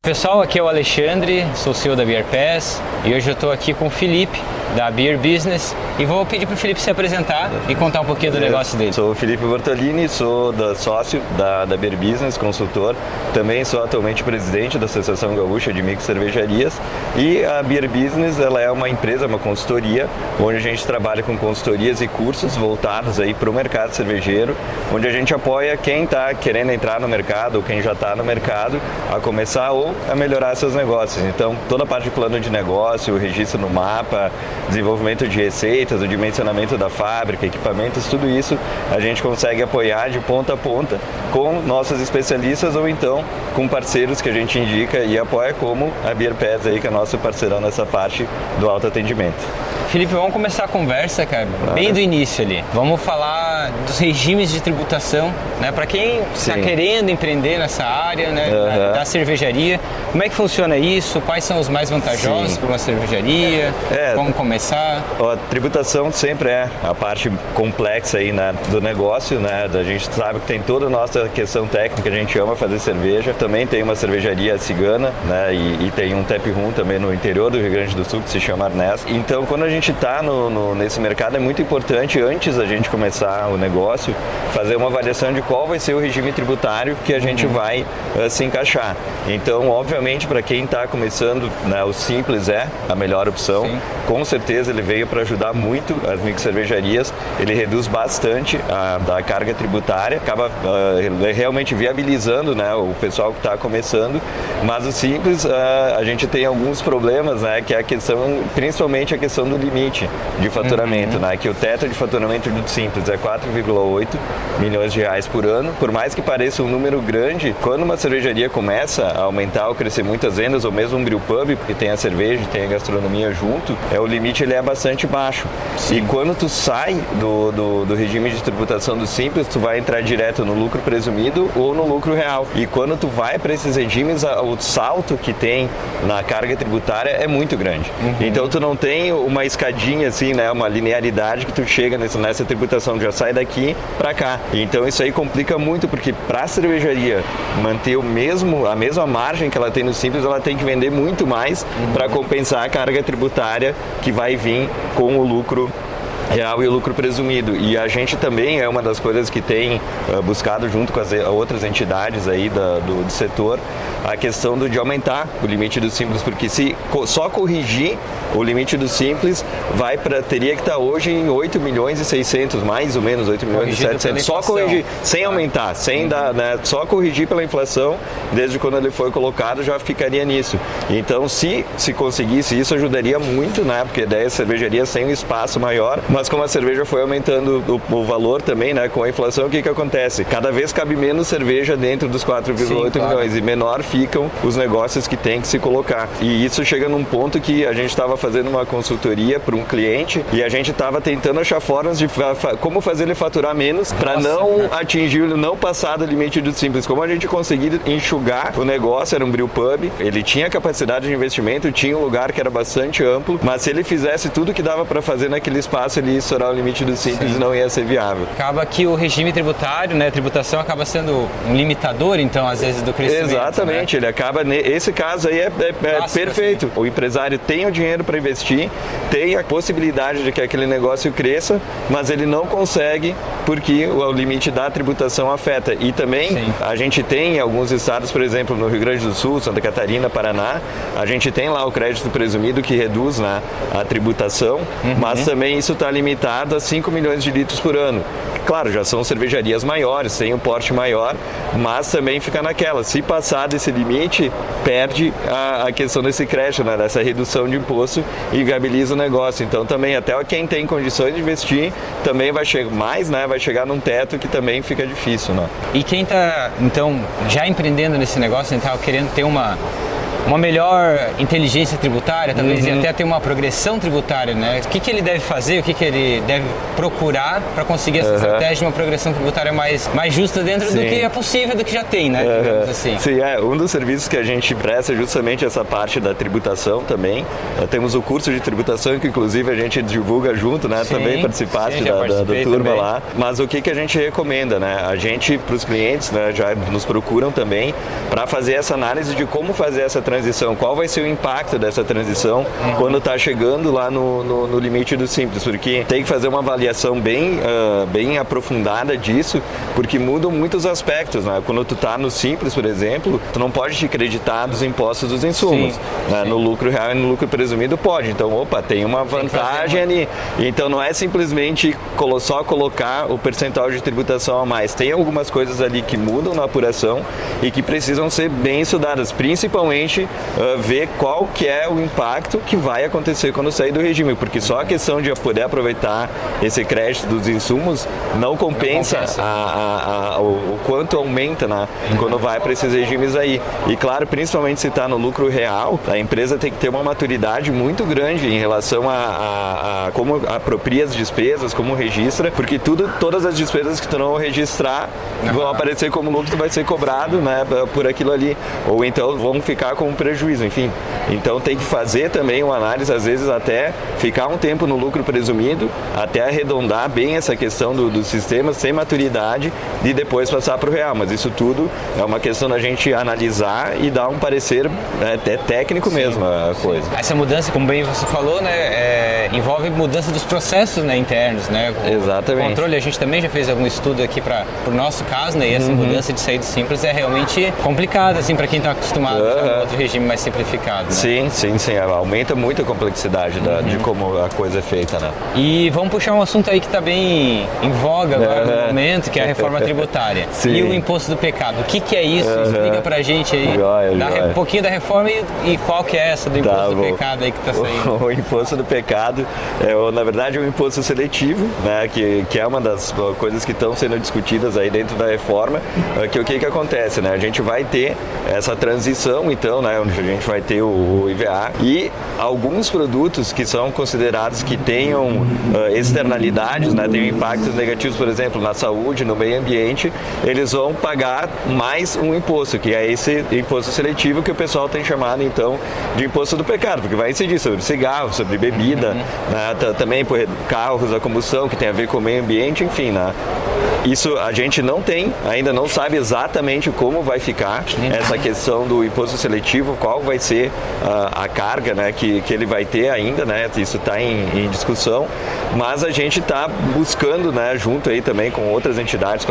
Pessoal, aqui é o Alexandre, sou CEO da Beer Pass e hoje eu estou aqui com o Felipe da Beer Business e vou pedir para o Felipe se apresentar e contar um pouquinho do negócio dele. Sou o Felipe Bortolini, sou sócio da Beer Business, consultor, também sou atualmente presidente da Associação Gaúcha de Micro Cervejarias e a Beer Business ela é uma empresa, uma consultoria, onde a gente trabalha com consultorias e cursos voltados aí para o mercado cervejeiro, onde a gente apoia quem está querendo entrar no mercado ou quem já está no mercado a começar ou a melhorar seus negócios. Então, toda a parte de plano de negócio, o registro no mapa, desenvolvimento de receitas, o dimensionamento da fábrica, equipamentos, tudo isso a gente consegue apoiar de ponta a ponta com nossos especialistas ou então com parceiros que a gente indica e apoia, como a Beer Pass aí, que é nosso parceirão nessa parte do autoatendimento. Felipe, vamos começar a conversa, cara, bem do início ali. Vamos falar dos regimes de tributação, né? Para quem está querendo empreender nessa área, né? Da cervejaria, como é que funciona isso? Quais são os mais vantajosos para uma cervejaria? Como começar? A tributação sempre é a parte complexa aí, né, do negócio, né? A gente sabe que tem toda a nossa questão técnica, a gente ama fazer cerveja. Também tem uma cervejaria cigana, né? E tem um tap room também no interior do Rio Grande do Sul que se chama Arnés. Então, quando a gente está nesse mercado, é muito importante, antes da gente começar o negócio, fazer uma avaliação de qual vai ser o regime tributário que a gente vai se encaixar. Então, obviamente, para quem está começando, né, o Simples é a melhor opção. Sim. Com certeza ele veio para ajudar muito as microcervejarias, ele reduz bastante a carga tributária, acaba realmente viabilizando, né, o pessoal que está começando, mas o Simples a gente tem alguns problemas, né, que é a questão, principalmente a questão do limite de faturamento, né, que o teto de faturamento do Simples é 4,8 milhões de reais por ano. Por mais que pareça um número grande, quando uma cervejaria começa a aumentar ou crescer muitas vendas, ou mesmo um brewpub, porque tem a cerveja e tem a gastronomia junto, o limite ele é bastante baixo. Sim. E quando tu sai do regime de tributação do Simples, tu vai entrar direto no lucro presumido ou no lucro real. E quando tu vai para esses regimes, o salto que tem na carga tributária é muito grande. Então tu não tem uma escadinha assim, né, uma linearidade que tu chega nessa tributação, já sai daqui para cá. Então isso aí complica muito, porque para a cervejaria manter a mesma margem que ela tem no Simples, ela tem que vender muito mais para compensar a carga tributária que vai vir com o lucro real e o lucro presumido. E a gente também é uma das coisas que tem buscado junto com as outras entidades aí do setor, a questão de aumentar o limite do Simples, porque se só corrigir o limite do Simples teria que estar hoje em 8 milhões e 600, mais ou menos 8 milhões e 700, só corrigir, sem aumentar, sem dar, né, só corrigir pela inflação, desde quando ele foi colocado já ficaria nisso. Então se conseguisse isso, ajudaria muito, né, porque daí a cervejaria sem um espaço maior, mas como a cerveja foi aumentando o valor também, né, com a inflação, o que acontece? Cada vez cabe menos cerveja dentro dos 4,8 milhões e menor ficam os negócios que tem que se colocar. E isso chega num ponto que a gente estava fazendo uma consultoria para um cliente e a gente estava tentando achar formas de como fazer ele faturar menos para não passar do limite do Simples. Como a gente conseguir enxugar o negócio, era um brewpub, ele tinha capacidade de investimento, tinha um lugar que era bastante amplo, mas se ele fizesse tudo que dava para fazer naquele espaço, ele ia estourar o limite do Simples e não ia ser viável. Acaba que o regime tributário, né, a tributação acaba sendo um limitador, então, às vezes, do crescimento. Exatamente, né? Ele acaba, esse caso aí é perfeito. Assim. O empresário tem o dinheiro para investir, tem a possibilidade de que aquele negócio cresça, mas ele não consegue porque o limite da tributação afeta. E também a gente tem em alguns estados, por exemplo, no Rio Grande do Sul, Santa Catarina, Paraná, a gente tem lá o crédito presumido que reduz, né, a tributação, mas também isso está limitado a 5 milhões de litros por ano. Claro, já são cervejarias maiores, tem um porte maior, mas também fica naquela. Se passar desse limite, perde a questão desse crédito, né, dessa redução de imposto e viabiliza o negócio. Então também até quem tem condições de investir também vai chegar mais, né, vai chegar num teto que também fica difícil, né? E quem está então já empreendendo nesse negócio, então querendo ter uma melhor inteligência tributária, talvez até ter uma progressão tributária, né? O que ele deve fazer, o que ele deve procurar para conseguir essa estratégia de uma progressão tributária mais justa dentro do que é possível, do que já tem, né? Digamos assim. Sim, um dos serviços que a gente presta é justamente essa parte da tributação também. Temos o curso de tributação que inclusive a gente divulga junto, né? Também participaste da turma também lá. Mas o que a gente recomenda, né? A gente, para os clientes, né, já nos procuram também para fazer essa análise de como fazer essa transição, qual vai ser o impacto dessa transição quando está chegando lá no limite do Simples, porque tem que fazer uma avaliação bem aprofundada disso, porque mudam muitos aspectos, né? Quando tu está no Simples, por exemplo, tu não pode te creditar dos impostos dos insumos, né? No lucro real e no lucro presumido pode, então tem uma vantagem ali, então não é simplesmente só colocar o percentual de tributação a mais, tem algumas coisas ali que mudam na apuração e que precisam ser bem estudadas, principalmente ver qual que é o impacto que vai acontecer quando sair do regime, porque só a questão de poder aproveitar esse crédito dos insumos não compensa o quanto aumenta, né, quando vai para esses regimes aí. E claro, principalmente se está no lucro real, a empresa tem que ter uma maturidade muito grande em relação a como apropria as despesas, como registra, porque todas as despesas que tu não registrar vão aparecer como lucro que vai ser cobrado, né, por aquilo ali, ou então vão ficar com um prejuízo, enfim. Então tem que fazer também uma análise, às vezes até ficar um tempo no lucro presumido, até arredondar bem essa questão do sistema, sem maturidade, e depois passar para o real. Mas isso tudo é uma questão da gente analisar e dar um parecer até técnico mesmo, a coisa. Essa mudança, como bem você falou, né, envolve mudança dos processos, né, internos, né? Exatamente. O controle, a gente também já fez algum estudo aqui para o nosso caso, né, e essa mudança de sair do Simples é realmente complicada, assim, para quem está acostumado a outro regime mais simplificado. Né? Sim. Aumenta muito a complexidade de como a coisa é feita, né? E vamos puxar um assunto aí que está bem em voga agora no momento, que é a reforma tributária. Sim. E o imposto do pecado. O que é isso? Explica pra gente aí um pouquinho da reforma e qual que é essa do imposto do pecado aí que está saindo. O imposto do pecado na verdade, é um imposto seletivo, né? Que é uma das coisas que estão sendo discutidas aí dentro da reforma, que o que acontece, né? A gente vai ter essa transição, então, né? Onde a gente vai ter o IVA e alguns produtos que são considerados que tenham externalidades, né? Tenham impactos negativos, por exemplo, na saúde, no meio ambiente, eles vão pagar mais um imposto, que é esse imposto seletivo que o pessoal tem chamado, então, de imposto do pecado, porque vai incidir sobre cigarro, sobre bebida, né? Também por carros a combustão, que tem a ver com o meio ambiente, enfim, né? Isso a gente ainda não sabe exatamente como vai ficar essa questão do imposto seletivo, qual vai ser a carga, né, que ele vai ter ainda, né? Isso está em discussão, mas a gente está buscando, né, junto aí também com outras entidades,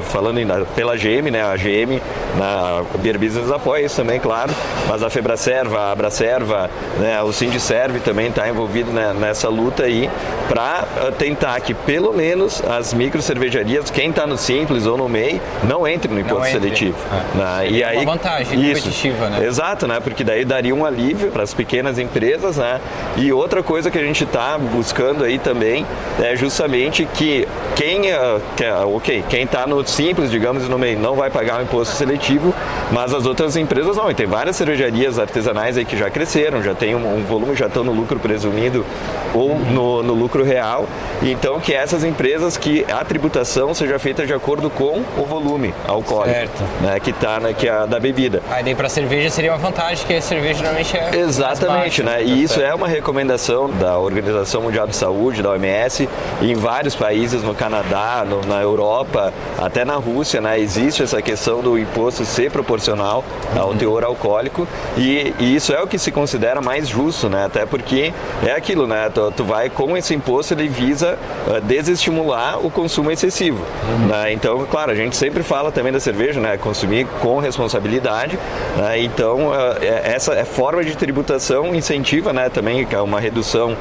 falando pela GM, né, a GM, a Beer Business apoia isso também, claro, mas a Febraserva, a Abraserva, né, o Sindiserve também está envolvido, né, nessa luta aí para tentar que pelo menos as micro cervejarias, quem está no Simples ou no MEI, não entre no imposto seletivo. Né? E aí, uma vantagem competitiva, né? Exato, né? Porque daí daria um alívio para as pequenas empresas, né? E outra coisa que a gente está buscando aí também é justamente que quem está no Simples, digamos, no MEI, não vai pagar o imposto seletivo, mas as outras empresas não. E tem várias cervejarias artesanais aí que já cresceram, já tem um volume, já estão no lucro presumido ou no lucro real. Então, que essas empresas, que a tributação seja feita de acordo com o volume alcoólico, né, que é a da bebida. Aí daí para cerveja seria uma vantagem, porque a cerveja geralmente é exatamente, mais baixa, né? E isso é uma recomendação da Organização Mundial de Saúde, da OMS, e em vários países, no Canadá, na Europa, até na Rússia, né? Existe essa questão do imposto ser proporcional ao teor alcoólico, e isso é o que se considera mais justo, né? Até porque é aquilo, né? Tu vai com esse imposto, ele visa desestimular o consumo excessivo, né? Então, claro, a gente sempre fala também da cerveja, né? Consumir com responsabilidade, né? Então, essa forma de tributação incentiva, né? Também uma redução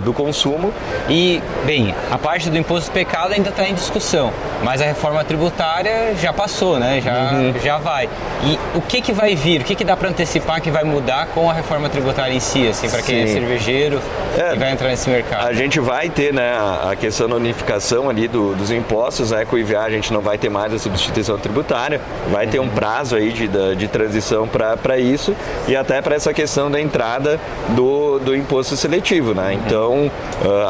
do consumo. E, bem, a parte do imposto do pecado mercado ainda está em discussão, mas a reforma tributária já passou, né? Já vai. E o que vai vir? O que dá para antecipar que vai mudar com a reforma tributária em si, assim, para quem é cervejeiro e vai entrar nesse mercado? A gente vai ter, né, a questão da unificação ali dos impostos, né? Com o IVA a gente não vai ter mais a substituição tributária, vai ter um prazo aí de transição para isso e até para essa questão da entrada do imposto seletivo, né? Então,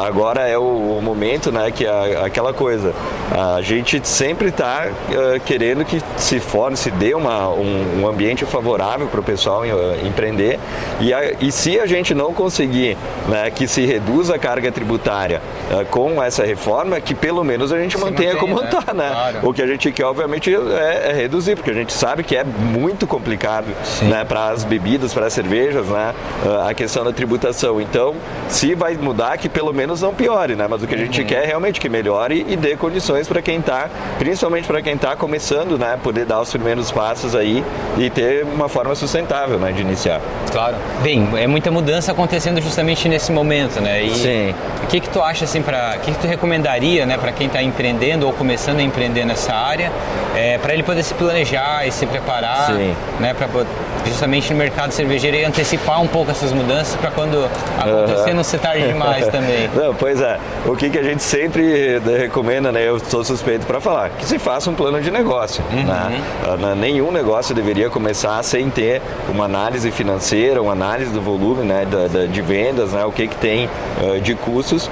agora é o momento, né, que aquela coisa, a gente sempre está querendo que se dê um ambiente favorável para o pessoal empreender e se a gente não conseguir, né, que se reduza a carga tributária com essa reforma, que pelo menos a gente mantenha como está, né? Claro. O que a gente quer, obviamente, é reduzir, porque a gente sabe que é muito complicado, né, para as bebidas, para as cervejas, né, a questão da tributação. Então, se vai mudar, que pelo menos não piore, né? Mas o que a gente quer é realmente que melhore e dê condições para quem está, principalmente para quem está começando, né, poder dar os primeiros passos aí e ter uma forma sustentável, né, de iniciar. Claro. Bem, é muita mudança acontecendo justamente nesse momento, né? E sim. O que tu acha, assim, o que tu recomendaria, né, para quem está empreendendo ou começando a empreender nessa área, para ele poder se planejar e se preparar, né, para justamente no mercado cervejeiro e antecipar um pouco essas mudanças para quando acontecer não ser tarde demais também. Não, pois é. O que a gente sempre recomenda, né, eu sou suspeito para falar, que se faça um plano de negócio. Né? Nenhum negócio deveria começar sem ter uma análise financeira, uma análise do volume, né, de vendas, né, o que tem de custos,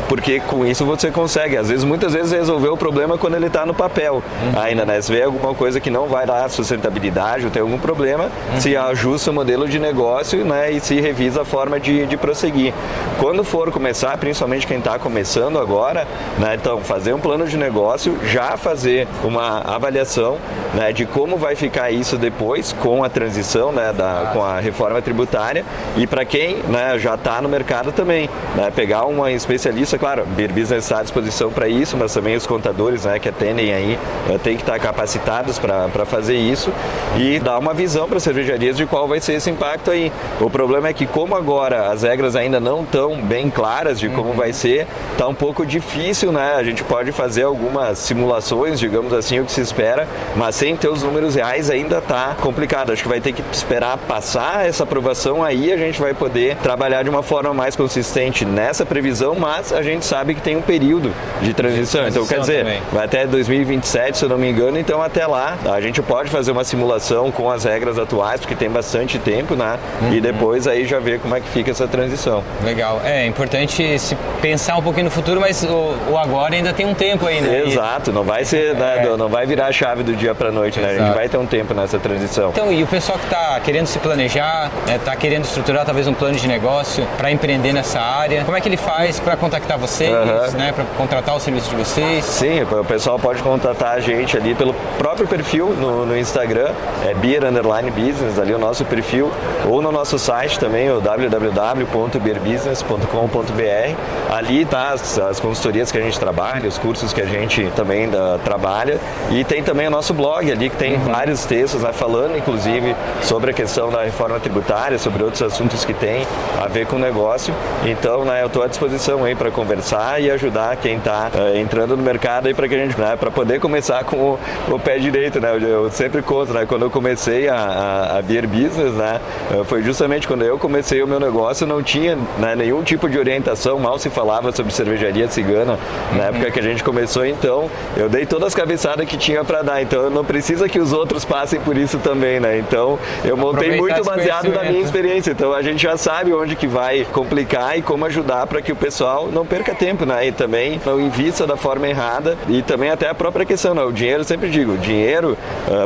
porque com isso você consegue, muitas vezes resolver o problema quando ele está no papel ainda, né? Se vê alguma coisa que não vai dar sustentabilidade ou tem algum problema, se ajusta o modelo de negócio, né, e se revisa a forma de prosseguir. Quando for começar, principalmente quem está começando agora, né, então fazer um plano de negócio, já fazer uma avaliação, né, de como vai ficar isso depois com a transição, né, com a reforma tributária, e para quem, né, já está no mercado também, né, pegar uma especialista. Claro, a Beer Business está à disposição para isso, mas também os contadores, né, que atendem aí têm que estar capacitados para fazer isso e dar uma visão para as cervejarias de qual vai ser esse impacto aí. O problema é que, como agora as regras ainda não estão bem claras de como vai ser, está um pouco difícil, né? A gente pode fazer algumas simulações, digamos assim, o que se espera, mas sem ter os números reais ainda está complicado. Acho que vai ter que esperar passar essa aprovação, aí a gente vai poder trabalhar de uma forma mais consistente nessa previsão, mas a gente sabe que tem um período de transição. Então, quer dizer, também vai até 2027, se eu não me engano, então até lá a gente pode fazer uma simulação com as regras atuais, porque tem bastante tempo, né? E depois aí já ver como é que fica essa transição. Legal. É importante se pensar um pouquinho no futuro, mas o agora ainda tem um tempo aí, né? Exato, não vai ser, não vai virar a chave do dia para a noite, né? A gente vai ter um tempo nessa transição. Então, e o pessoal que está querendo se planejar, está querendo estruturar talvez um plano de negócio para empreender nessa área, como é que ele faz para contactar vocês, né, para contratar o serviço de vocês? Sim, o pessoal pode contatar a gente ali pelo próprio perfil no Instagram, Beer_Business, ali o nosso perfil, ou no nosso site também, o www.beerbusiness.com.br. Ali tá as consultorias que a gente trabalha, os cursos que a gente também trabalha, e tem também o nosso blog ali, que tem vários textos, né, falando inclusive sobre a questão da reforma tributária, sobre outros assuntos que tem a ver com o negócio. Então, né, eu estou à disposição aí para conversar e ajudar quem está entrando no mercado aí para que a gente, né, para poder começar com o pé direito, né? Eu sempre conto, né, quando eu comecei a Beer Business, né, foi justamente quando eu comecei o meu negócio, não tinha, né, nenhum tipo de orientação, mal se falava sobre cervejaria cigana na época que a gente começou. Então eu dei todas as cabeçadas que tinha para dar, então não precisa que os outros passem por isso também, né? Então eu montei muito baseado na minha experiência, então a gente já sabe onde que vai complicar e como ajudar para que o pessoal não perca tempo, né? E também não invista da forma errada, e também até a própria questão, né? O dinheiro, eu sempre digo, o dinheiro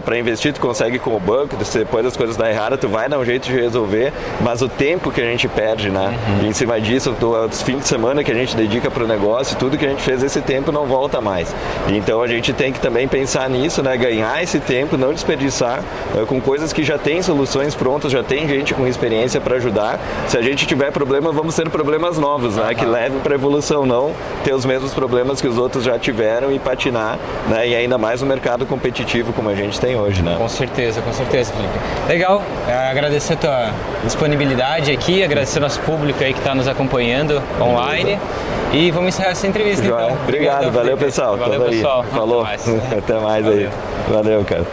para investir tu consegue com o banco, depois das coisas dar errada tu vai dar um jeito de resolver, mas o tempo que a gente perde, né? E em cima disso, os fins de semana que a gente dedica para o negócio, tudo que a gente fez esse tempo não volta mais. Então a gente tem que também pensar nisso, né? Ganhar esse tempo, não desperdiçar com coisas que já tem soluções prontas, já tem gente com experiência para ajudar. Se a gente tiver problema, vamos ter problemas novos, né? Que levem para evolução. solução, não ter os mesmos problemas que os outros já tiveram e patinar, né? E ainda mais no mercado competitivo como a gente tem hoje, né? Com certeza, Felipe. Legal, agradecer a tua disponibilidade aqui, agradecer ao nosso público aí que está nos acompanhando online. E vamos encerrar essa entrevista, então. Obrigado, valeu, pessoal. Valeu, pessoal. Falou. Até mais aí. Valeu, cara.